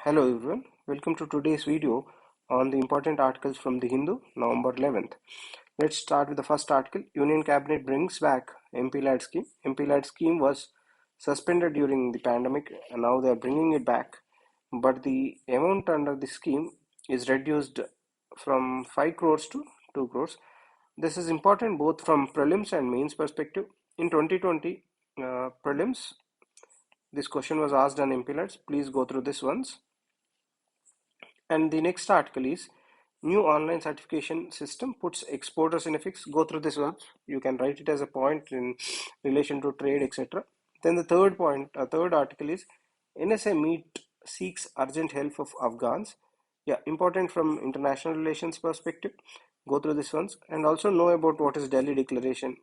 Hello everyone, welcome to today's video on the important articles from the Hindu, November 11th. Let's start with the first article. Union Cabinet brings back MP Lad scheme. MP Lad scheme was suspended during the pandemic and now they are bringing it back. But the amount under the scheme is reduced from 5 crores to 2 crores. This is important both from prelims and mains perspective. In 2020 prelims, this question was asked on MP Lads. Please go through this once. And the next article is new online certification system puts exporters in a fix. Go through this one. You can write it as a point in relation to trade, etc. Then the third article is NSA meet seeks urgent help of Afghans. Yeah, important from international relations perspective. Go through this ones and also know about what is Delhi Declaration.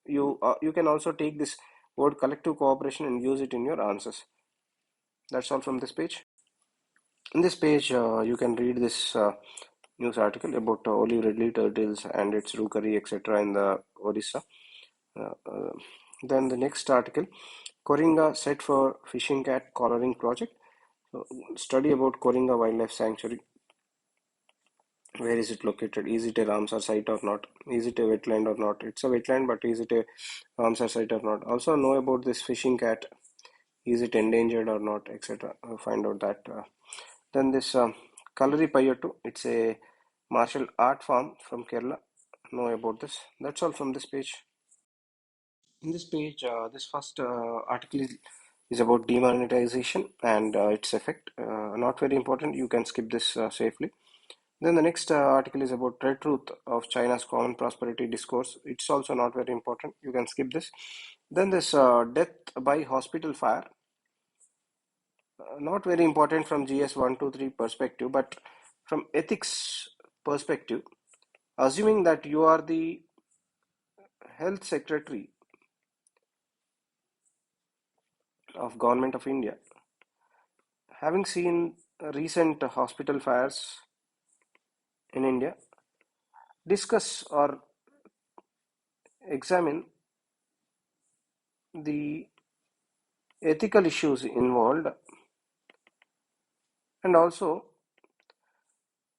You can also take this word collective cooperation and use it in your answers. That's all from this page. In this page, you can read this news article about olive ridley turtles and its rookery, etc. in the Odisha. Uh, uh, then the next article, Koringa set for fishing cat collaring project. So, study about Koringa Wildlife Sanctuary. Where is it located? Is it a Ramsar site or not? Is it a wetland or not? It's a wetland, but is it a Ramsar site or not? Also know about this fishing cat. Is it endangered or not, etc. Find out that. Then this Kalari Payattu, it's a martial art form from Kerala. Know about this. That's all from this page. In this page, this first article is about demonetization and its effect. Not very important. You can skip this safely. Then the next article is about Red Truth of China's Common Prosperity Discourse. It's also not very important. You can skip this. Then this death by hospital fire. Not very important from GS 123 perspective, but from ethics perspective, assuming that you are the health secretary of government of India, having seen recent hospital fires in India, discuss or examine the ethical issues involved and also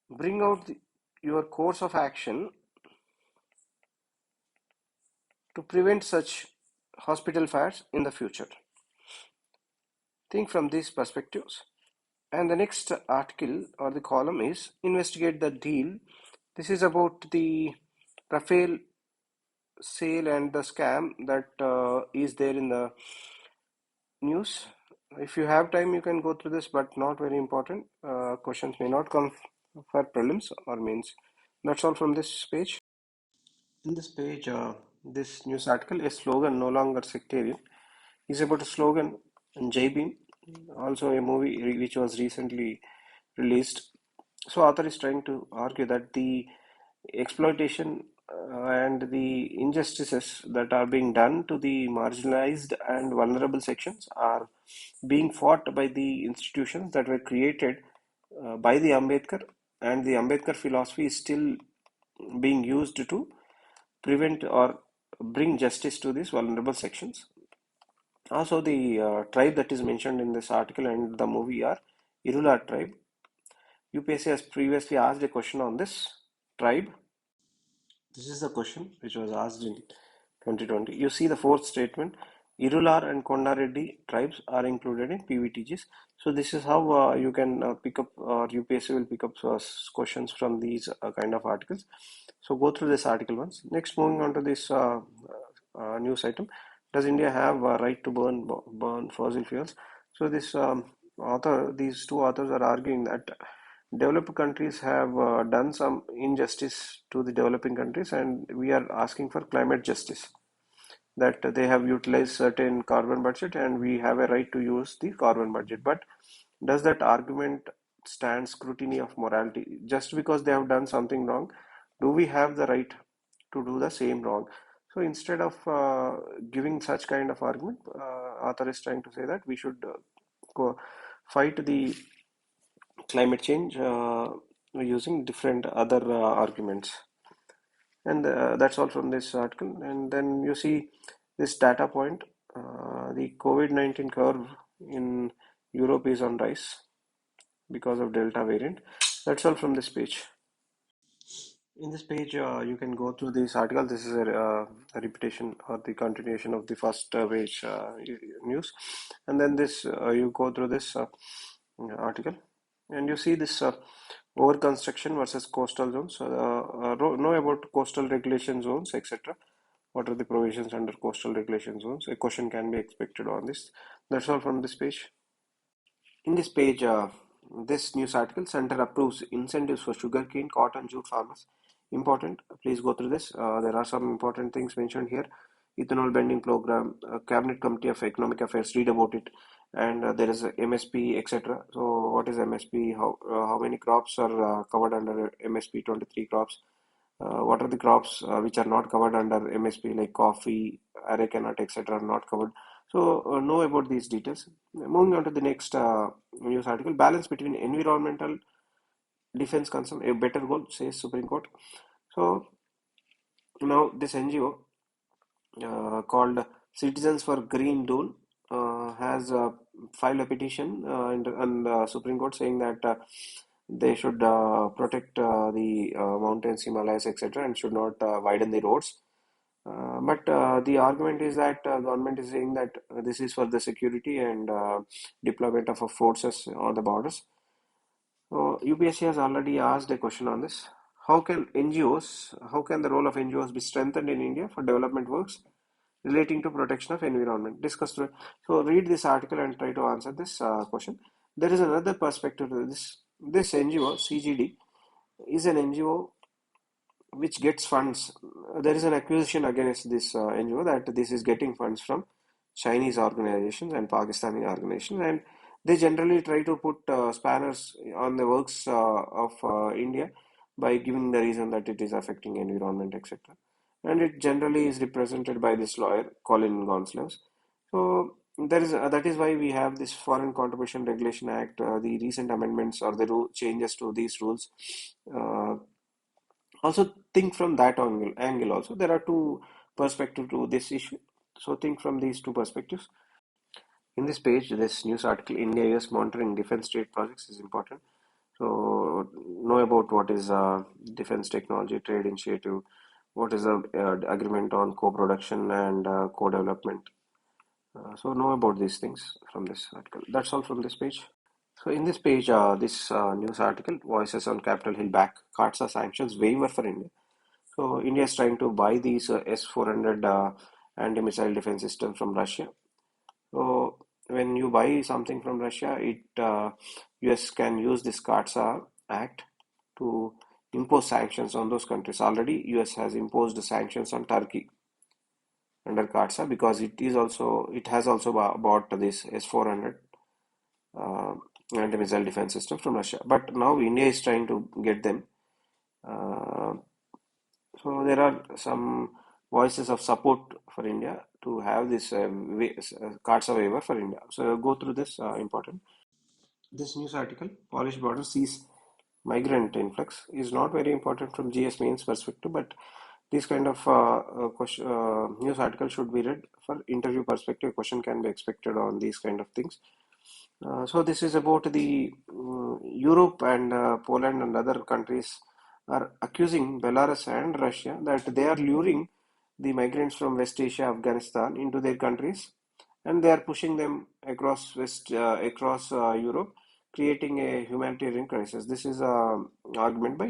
bring out your course of action to prevent such hospital fires in the future. Think from these perspectives. And the next article or the column is investigate the deal. This is about the Rafale sale and the scam that is there in the news. If you have time, you can go through this, but not very important. Questions may not come for prelims or mains. That's all from this page. In this page, this news article, a slogan no longer sectarian, is about a slogan in Jai Bhim, also a movie which was recently released. So author is trying to argue that the exploitation and the injustices that are being done to the marginalized and vulnerable sections are being fought by the institutions that were created by the Ambedkar, and the Ambedkar philosophy is still being used to prevent or bring justice to these vulnerable sections. Also, the tribe that is mentioned in this article and the movie are Irula tribe. UPSC has previously asked a question on this tribe. This is the question which was asked in 2020. You see the fourth statement. Irular and Kondareddy tribes are included in PVTGs. So this is how you can pick up, or UPSC will pick up questions from these kind of articles. So go through this article once. Next, moving on to this news item. Does India have a right to burn fossil fuels? So these two authors are arguing that developed countries have done some injustice to the developing countries, and we are asking for climate justice. That they have utilized certain carbon budget, and we have a right to use the carbon budget. But does that argument stand scrutiny of morality? Just because they have done something wrong, do we have the right to do the same wrong? So instead of giving such kind of argument, author is trying to say that we should fight the climate change using different other arguments. And that's all from this article. And then you see this data point, the COVID-19 curve in Europe is on rise. because of Delta variant. That's all from this page. In this page, you can go through this article. This is a repetition or the continuation of the first page news, and then this you go through this article, and you see this over construction versus coastal zones. Know about coastal regulation zones, etc. What are the provisions under coastal regulation zones? A question can be expected on this. That's all from this page. In this page, this news article, Center approves incentives for sugarcane, cotton, jute farmers. Important. Please go through this. There are some important things mentioned here. Ethanol blending program, Cabinet Committee of Economic Affairs. Read about it. And there is a MSP, etc. So, what is MSP? How many crops are covered under MSP? 23 crops. What are the crops which are not covered under MSP, like coffee, areca nut, etc., are not covered. So, know about these details. Moving on to the next news article, balance between environmental defense concern, a better goal, says Supreme Court. So, now this NGO called Citizens for Green Dune has filed a petition and Supreme Court saying that they should protect the mountains, Himalayas, etc., and should not widen the roads. But the argument is that government is saying that this is for the security and deployment of forces on the borders. So UPSC has already asked a question on this. How can the role of NGOs be strengthened in India for development works relating to protection of environment? So read this article and try to answer this question. There is another perspective to this. This NGO, CGD, is an NGO which gets funds. There is an accusation against this NGO that this is getting funds from Chinese organizations and Pakistani organizations, and they generally try to put spanners on the works of India by giving the reason that it is affecting environment, etc. And it generally is represented by this lawyer, Colin Gonsalves. So that is why we have this Foreign Contribution Regulation Act, the recent amendments or the changes to these rules. Uh, Also think from that angle also. There are two perspectives to this issue. So think from these two perspectives. In this page, this news article, India US monitoring defense trade projects is important. So know about what is defense technology trade initiative, what is the agreement on co-production and co-development. So know about these things from this article. That's all from this page. So in this page, this news article, Voices on Capitol Hill back CAATSA sanctions waiver for India. So India is trying to buy these S-400 anti-missile defense system from Russia. So when you buy something from Russia, US can use this CAATSA Act to impose sanctions on those countries. Already, US has imposed sanctions on Turkey under CAATSA because it has also bought this S-400 uh, anti-missile defense system from Russia. But now India is trying to get them. Uh, So there are some voices of support for India to have this cards of waiver for India. So go through this important. This news article, Polish border sees migrant influx, is not very important from GS mains perspective, but this kind of news article should be read for interview perspective. Question can be expected on these kind of things. So this is about the Europe and Poland and other countries are accusing Belarus and Russia that they are luring the migrants from West Asia, Afghanistan into their countries, and they are pushing them across Europe, creating a humanitarian crisis. This is an argument by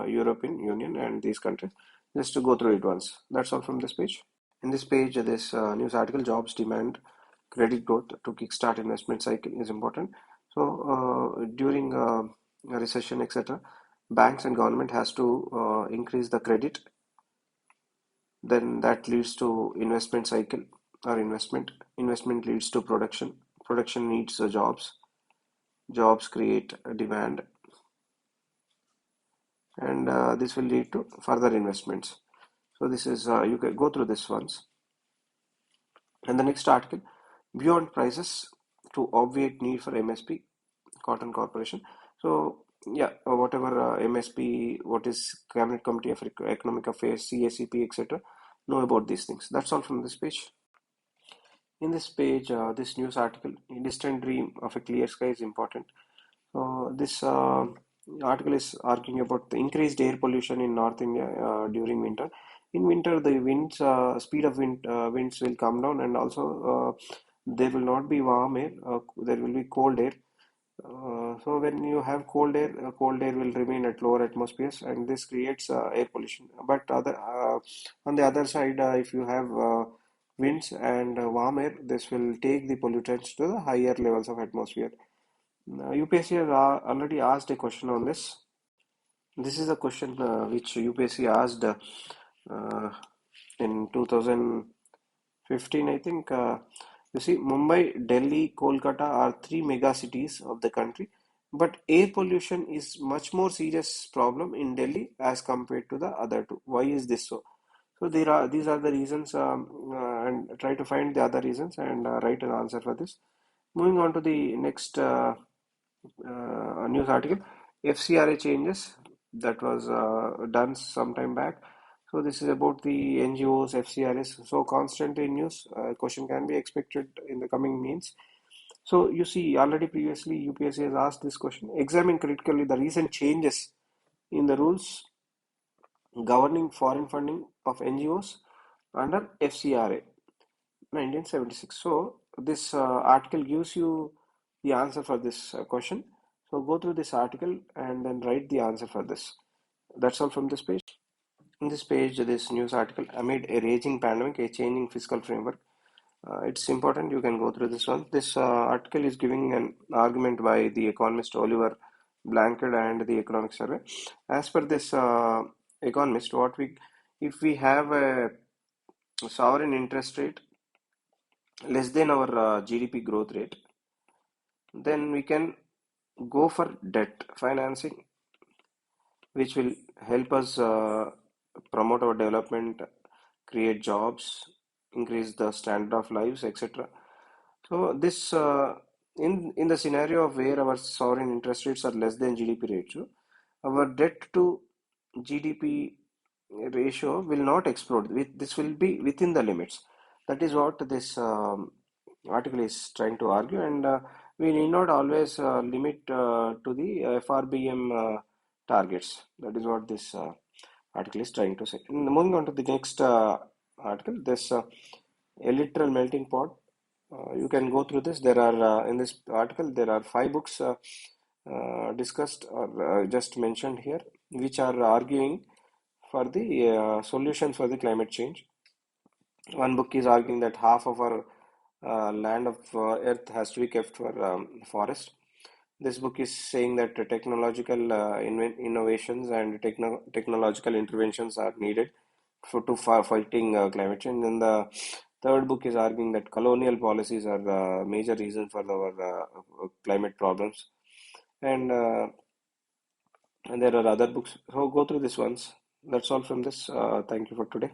European Union and these countries. Just to go through it once. That's all from this page. In this page, this news article, jobs demand credit growth to kickstart investment cycle is important. So during a recession, etc., banks and government has to increase the credit. Then that leads to investment cycle or investment. Investment leads to production. Production needs jobs. Jobs create demand, and this will lead to further investments. So this is you can go through this once. And the next article, beyond prices to obviate need for MSP, Cotton Corporation. So yeah, whatever MSP, what is Cabinet Committee of Economic Affairs, CACP, etc. Know about these things. That's all from this page. In this page, this news article, distant dream of a clear sky is important. This article is arguing about the increased air pollution in North India during winter. In winter, the winds speed of winds will come down, and also there will not be warm air. There will be cold air. So when you have cold air will remain at lower atmospheres, and this creates air pollution. But on the other side, if you have winds and warm air, this will take the pollutants to the higher levels of atmosphere. UPSC has already asked a question on this. This is a question which UPSC asked uh, in 2015, I think. You see, Mumbai, Delhi, Kolkata are three mega cities of the country, but air pollution is much more serious problem in Delhi as compared to the other two. Why is this so? So these are the reasons, and try to find the other reasons and write an answer for this. Moving on to the next news article, FCRA changes that was done some time back. So this is about the NGOs, FCRAs. So constantly in news, question can be expected in the coming means. So you see, already previously UPSC has asked this question. Examine critically the recent changes in the rules governing foreign funding of NGOs under FCRA 1976. So this article gives you the answer for this question. So go through this article and then write the answer for this. That's all from this page. In this page, this news article, amid a raging pandemic, a changing fiscal framework. It's important. You can go through this one. This article is giving an argument by the economist Oliver Blanchard and the Economic Survey. As per this economist, if we have a sovereign interest rate less than our GDP growth rate, then we can go for debt financing, which will help us promote our development, create jobs, increase the standard of lives, etc. So this in the scenario of where our sovereign interest rates are less than GDP ratio, our debt to GDP ratio will not explode. This will be within the limits. That is what this article is trying to argue, and we need not always limit to the FRBM targets. That is what this article is trying to say. Moving on to the next article, this a literal melting pot. You can go through this. There are in this article there are five books discussed or just mentioned here, which are arguing for the solutions for the climate change. One book is arguing that half of our land of Earth has to be kept for forest. This book is saying that technological innovations and technological interventions are needed for fighting climate change. And the third book is arguing that colonial policies are the major reason for our climate problems. And, uh, and there are other books. So go through this ones. That's all from this. Thank you for today.